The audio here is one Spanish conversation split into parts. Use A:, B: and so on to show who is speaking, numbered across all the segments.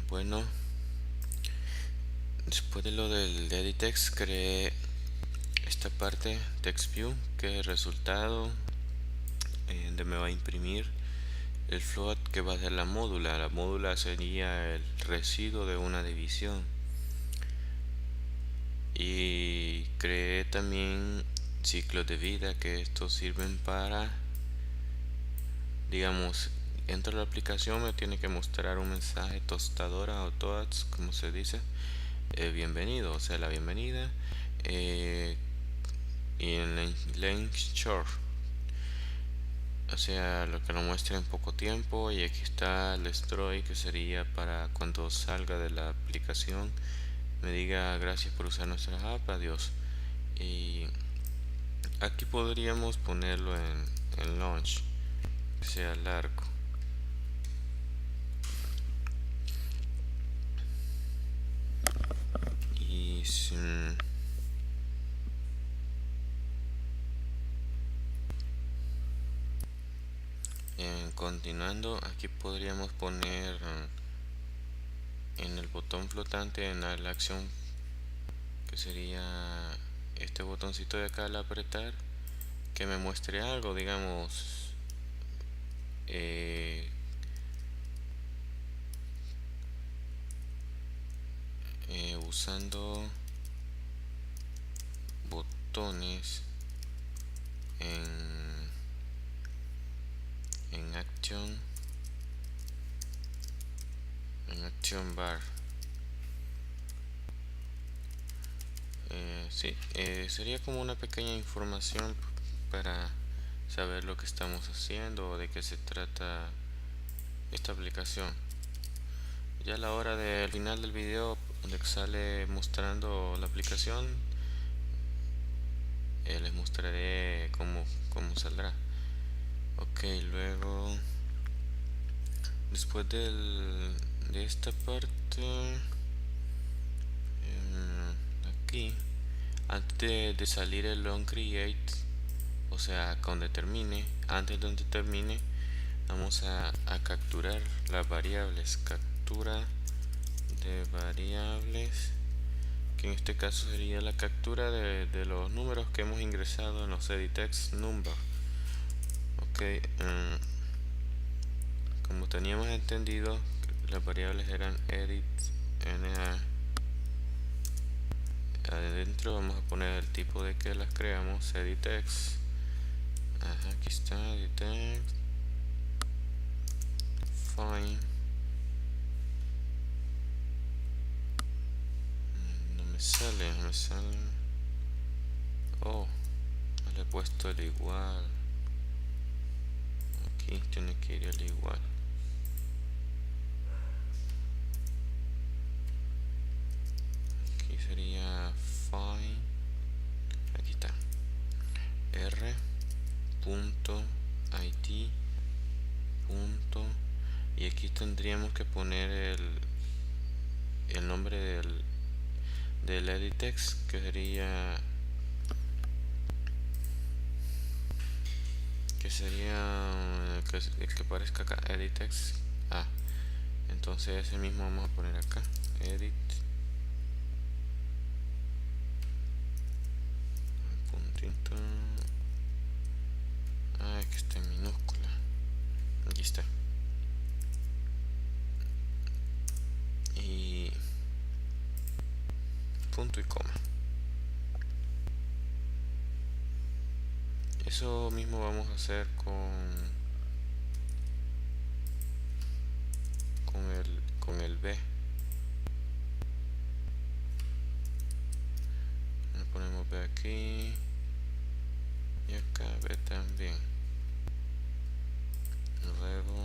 A: Bueno, después de lo del edit text, creé esta parte text view, que es el resultado donde me va a imprimir el float que va a ser la módula. La módula sería el residuo de una división. Y creé también ciclos de vida, que estos sirven para, digamos, entro a la aplicación, me tiene que mostrar un mensaje tostadora o toads, como se dice, bienvenido, o sea, la bienvenida, y en length short, o sea, lo que lo muestra en poco tiempo. Y aquí está el destroy, que sería para cuando salga de la aplicación me diga gracias por usar nuestra app, adiós. Y aquí podríamos ponerlo en launch, que sea largo. Y continuando, aquí podríamos poner en el botón flotante, en la acción, que sería este botoncito de acá al apretar, que me muestre algo, digamos, eh, usando botones en, en action bar. Sí, sería como una pequeña información para saber lo que estamos haciendo o de qué se trata esta aplicación. Ya a la hora del final del video, donde sale mostrando la aplicación, les mostraré cómo saldrá. Ok, luego, después de esta parte, aquí, antes de salir el long create, o sea, cuando termine, antes de donde termine, vamos a capturar las variables. Captura de variables, que en este caso sería la captura de los números que hemos ingresado en los edit text number. Ok, como teníamos entendido, las variables eran edit na. Adentro vamos a poner el tipo de que las creamos, edit text. Aquí está, edit text, fine. No me sale. Oh, no le he puesto el igual. Aquí tiene que ir el igual. Aquí sería fine. Aquí está. r.it. Y aquí tendríamos que poner el nombre del edit text, que sería el que aparezca acá, edit text. Entonces ese mismo vamos a poner acá, edit puntito. Que está en minúscula. Aquí está. Y punto y coma. Eso mismo vamos a hacer con el B. Le ponemos B aquí y acá B también. Luego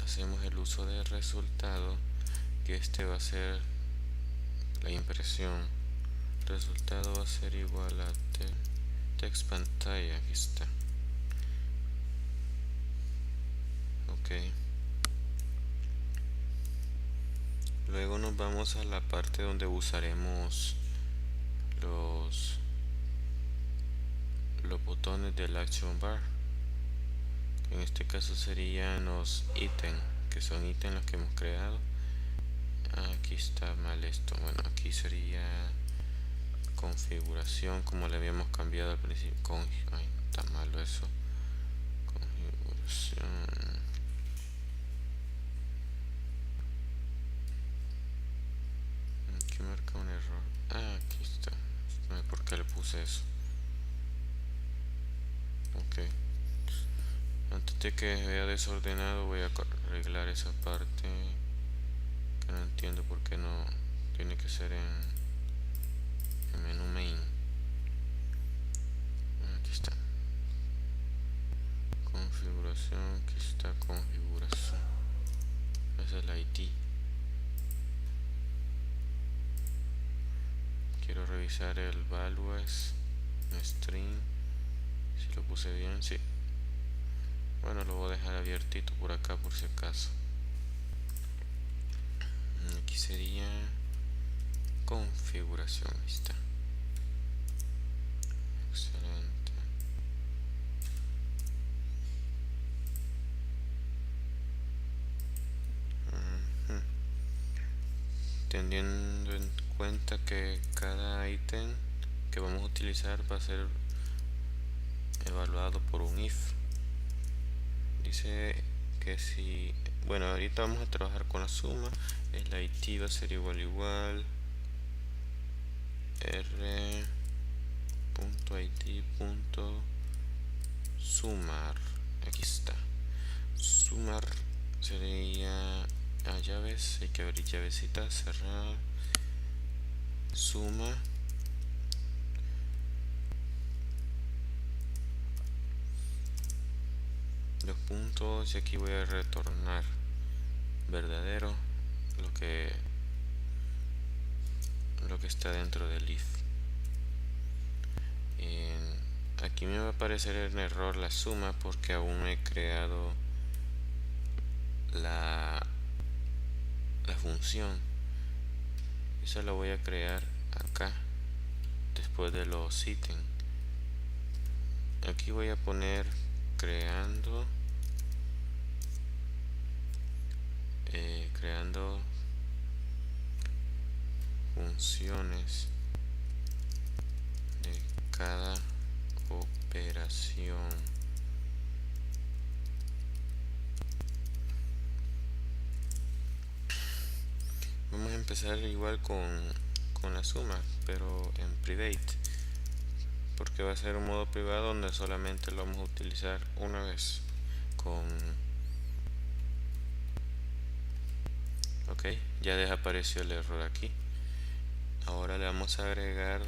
A: hacemos el uso de resultado, que este va a ser la impresión. Resultado va a ser igual a text pantalla. Aquí está. Ok, luego nos vamos a la parte donde usaremos los botones del action bar, que en este caso serían los ítems. que son ítems los que hemos creado. Aquí está mal esto. Bueno, aquí sería configuración, como le habíamos cambiado al principio. Ay, está malo eso. Configuración. Aquí marca un error. Aquí está. No sé por qué le puse eso. Ok. Antes de que vea desordenado, voy a arreglar esa parte que no entiendo por qué no tiene que ser en menú main. Aquí está. Configuración, aquí está configuración. Esa es la ID. Quiero revisar el values string, si lo puse bien, sí. Bueno, lo voy a dejar abiertito por acá por si acaso. Aquí sería configuración, ahí está. Excelente. Teniendo en cuenta que cada ítem que vamos a utilizar va a ser evaluado por un if. Dice que si, bueno, ahorita vamos a trabajar con la suma. El id va a ser igual r.id.sumar. Aquí está. Sumar sería a llaves, hay que abrir llavecita, cerrar, suma, los puntos, y aquí voy a retornar verdadero lo que está dentro del if. Aquí me va a aparecer en error la suma porque aún no he creado la función. Esa la voy a crear acá después de los ítems. Aquí voy a poner creando funciones de cada operación. Vamos a empezar igual con la suma, pero en private, porque va a ser un modo privado donde solamente lo vamos a utilizar una vez ok, ya desapareció el error aquí. Ahora le vamos a agregar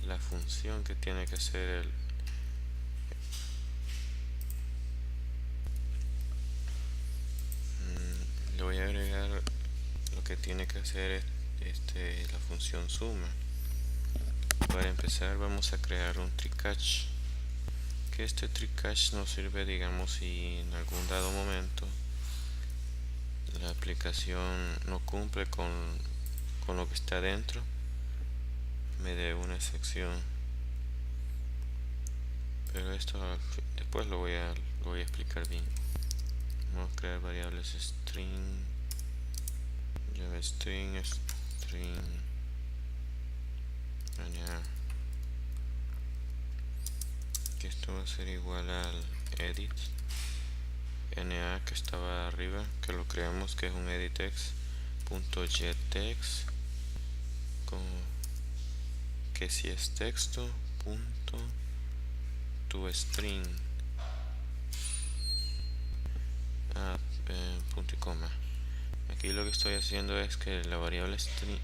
A: la función que tiene que hacer le voy a agregar lo que tiene que hacer la función suma. Para empezar vamos a crear un try catch, que este try catch nos sirve, digamos, si en algún dado momento la aplicación no cumple con lo que está dentro, me dé una excepción. Pero esto después lo voy a explicar bien. Vamos a crear variables string, string, que esto va a ser igual al edit na que estaba arriba, que lo creamos, que es un editText.getText, que si es texto punto toString, punto y coma. Aquí lo que estoy haciendo es que la variable string,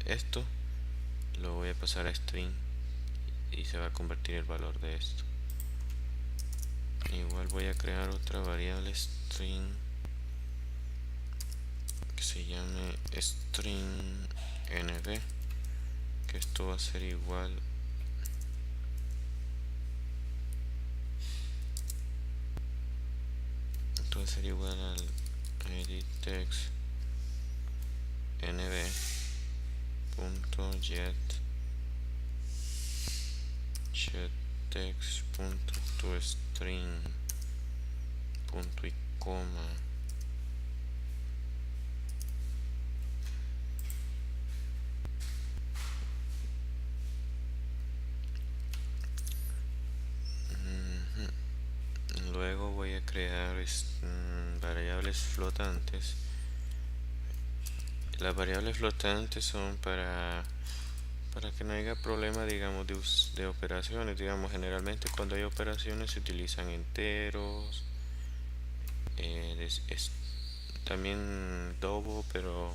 A: esto lo voy a pasar a string y se va a convertir el valor de esto. Igual voy a crear otra variable string que se llame string nb, que esto va a ser igual al editText nb.getText.toString. punto y coma. Luego voy a crear variables flotantes. Las variables flotantes son para que no haya problema, digamos, de operaciones. Digamos, generalmente cuando hay operaciones se utilizan enteros, también double, pero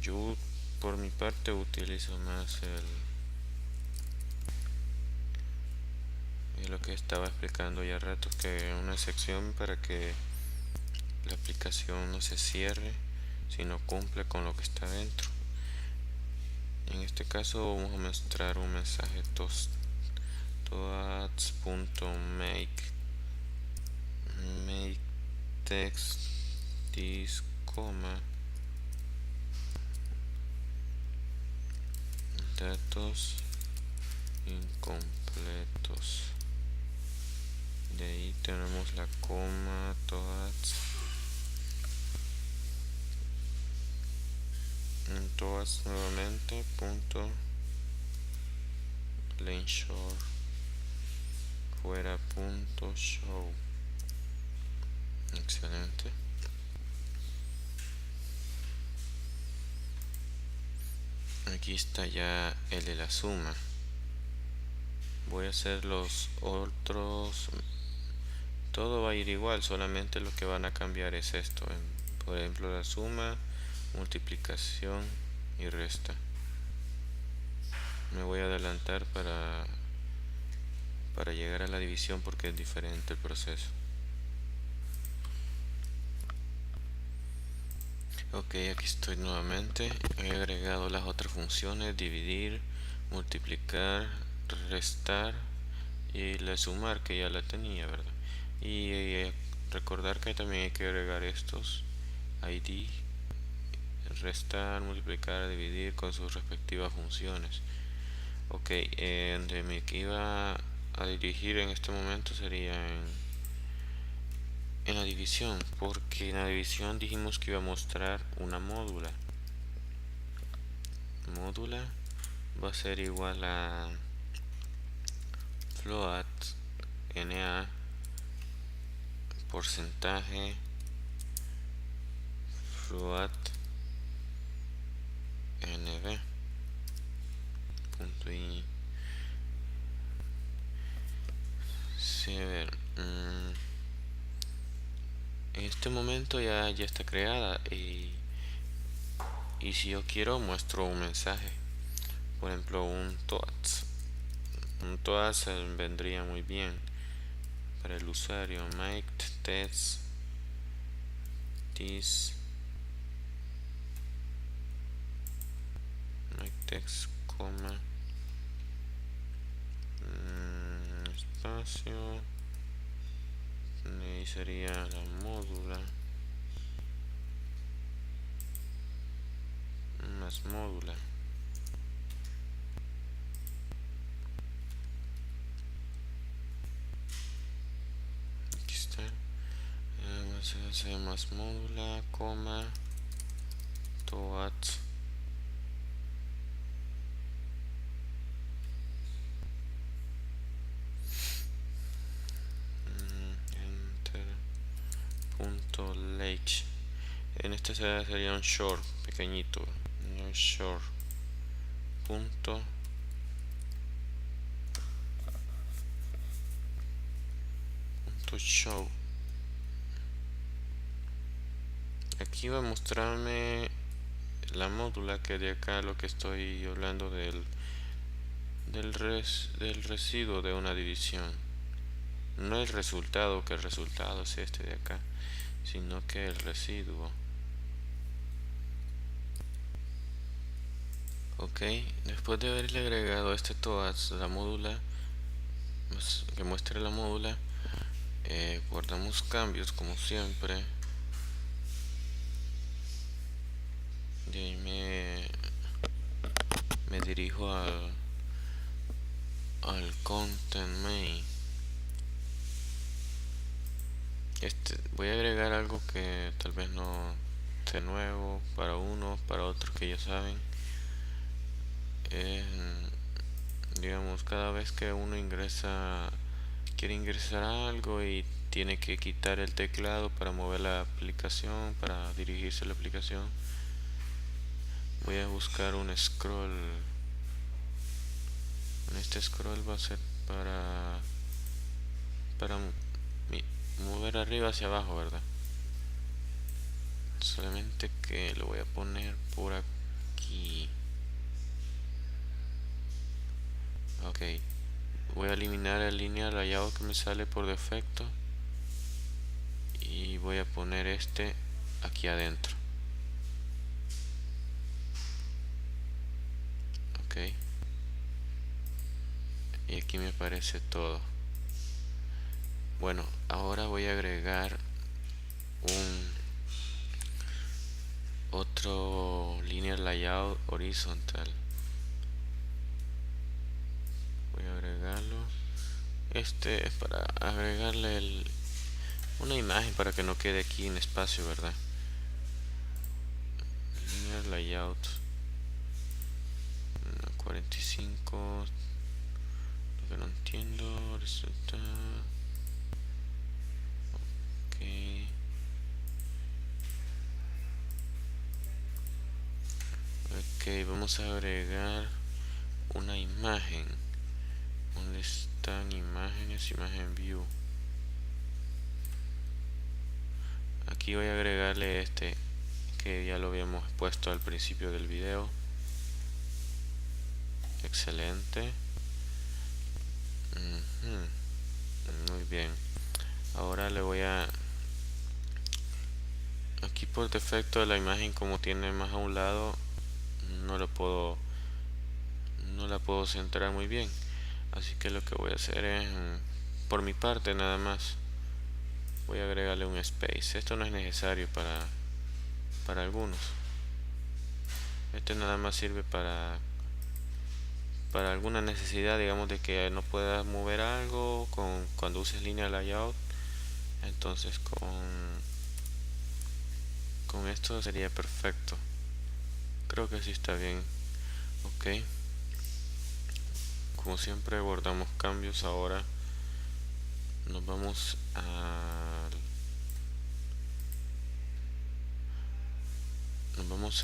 A: yo por mi parte utilizo más lo que estaba explicando ya rato, que una sección para que la aplicación no se cierre si no cumple con lo que está dentro. En este caso vamos a mostrar un mensaje toads.make text this, datos incompletos. De ahí tenemos la coma todas nuevamente punto lengthshort fuera punto show. Excelente. Aquí está ya el de la suma. Voy a hacer los otros. Todo va a ir igual, solamente lo que van a cambiar es esto. Por ejemplo, la suma, multiplicación y resta. Me voy a adelantar para llegar a la división porque es diferente el proceso. Ok, aquí estoy nuevamente. He agregado las otras funciones: dividir, multiplicar, restar y la sumar, que ya la tenía, ¿verdad? Y recordar que también hay que agregar estos id, restar, multiplicar, dividir con sus respectivas funciones. Ok, donde me iba a dirigir en este momento sería en la división, porque en la división dijimos que iba a mostrar una módula. Módula va a ser igual a float na porcentaje float nb punto y sí, a ver, en este momento ya está creada y si yo quiero muestro un mensaje, por ejemplo un toads vendría muy bien para el usuario. Make text this, make text coma espacio, y sería la módula más módula. Aquí está. Se más módula, coma, toads. Enter. Punto lake. En este sería un short pequeñito. No short. Punto. Punto show. Aquí va a mostrarme la módula, que de acá lo que estoy hablando del residuo de una división. No el resultado, que el resultado es este de acá, sino que el residuo. Ok, después de haberle agregado este todas la módula, que muestre la módula, guardamos cambios como siempre. De ahí me dirijo al content main. Voy a agregar algo que tal vez no sea nuevo para unos, para otros que ya saben. Digamos, cada vez que uno quiere ingresar algo y tiene que quitar el teclado para mover la aplicación, para dirigirse a la aplicación, voy a buscar un scroll. Este scroll va a ser para mover arriba hacia abajo, ¿verdad? Solamente que lo voy a poner por aquí. Ok, voy a eliminar la línea layout que me sale por defecto y voy a poner este aquí adentro. Ok, y aquí me aparece todo. Bueno, ahora voy a agregar un otro linear layout horizontal. Voy a agregarlo. Este es para agregarle una imagen para que no quede aquí en espacio, ¿verdad? Linear layout 45. Lo que no entiendo. Resulta. Ok. Ok, vamos a agregar una imagen. ¿Dónde están imágenes? Imagen view. Aquí voy a agregarle este que ya lo habíamos puesto al principio del video. Excelente. Muy bien. Ahora le voy a... Aquí por defecto la imagen, como tiene más a un lado, no la puedo centrar muy bien. Así que lo que voy a hacer es, por mi parte nada más, voy a agregarle un space. Esto no es necesario para algunos. Este nada más sirve para alguna necesidad, digamos, de que no puedas mover algo cuando uses línea layout. Entonces con esto sería perfecto. Creo que sí está bien. Ok, como siempre guardamos cambios. Ahora nos vamos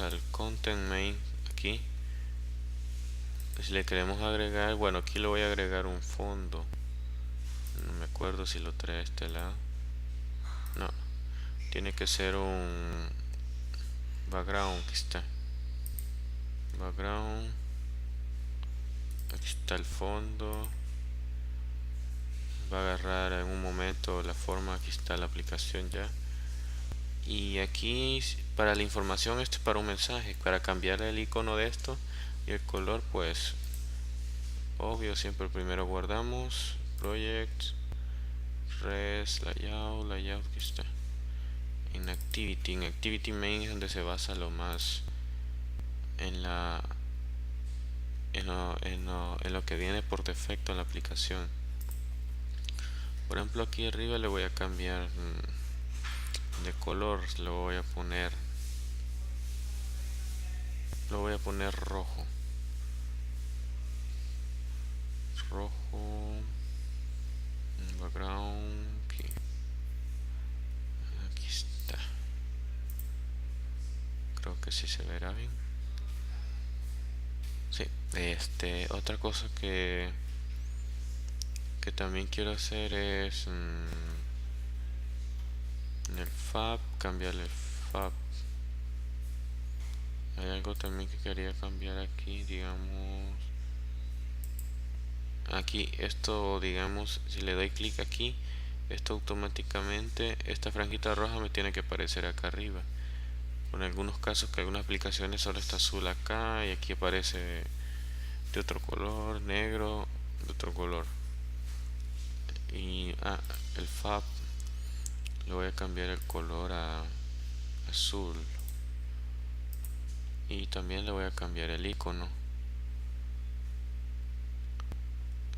A: al content main. Aquí si le queremos agregar, bueno, aquí le voy a agregar un fondo. No me acuerdo si lo trae a este lado. No, tiene que ser un background. Aquí está background. Aquí está el fondo. Va a agarrar en un momento la forma. Aquí está la aplicación ya. Y aquí para la información, esto es para un mensaje. Para cambiar el icono de esto y el color, pues obvio, siempre primero guardamos project, res, layout, aquí está. En activity main es donde se basa lo más en lo que viene por defecto en la aplicación. Por ejemplo, aquí arriba le voy a cambiar de color. Lo voy a poner rojo. Background. Aquí está. Creo que sí se verá bien. Sí. Otra cosa que también quiero hacer es en el fab, cambiarle el fab. Hay algo también que quería cambiar aquí, digamos. Aquí esto, digamos, si le doy clic aquí, esto automáticamente, esta franjita roja me tiene que aparecer acá arriba. En algunos casos que algunas aplicaciones solo está azul acá y aquí aparece de otro color, negro, de otro color. Y el fab le voy a cambiar el color a azul. Y también le voy a cambiar el icono.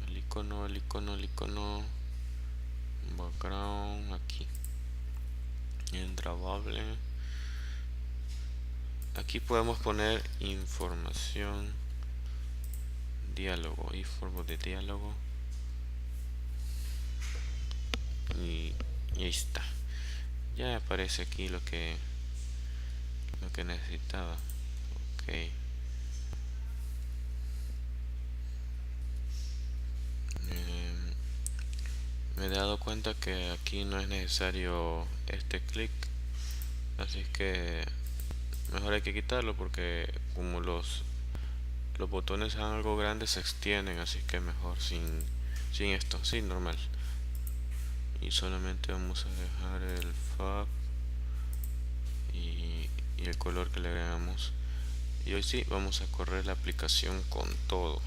A: El icono background aquí. Entrabable. Aquí podemos poner información, diálogo, informo de diálogo. Y ahí está. Ya aparece aquí lo que necesitaba. Ok. Me he dado cuenta que aquí no es necesario este clic, así que mejor hay que quitarlo porque como los botones son algo grandes se extienden, así que mejor sin esto, sí, normal. Y solamente vamos a dejar el fab y el color que le agregamos. Y hoy sí vamos a correr la aplicación con todo.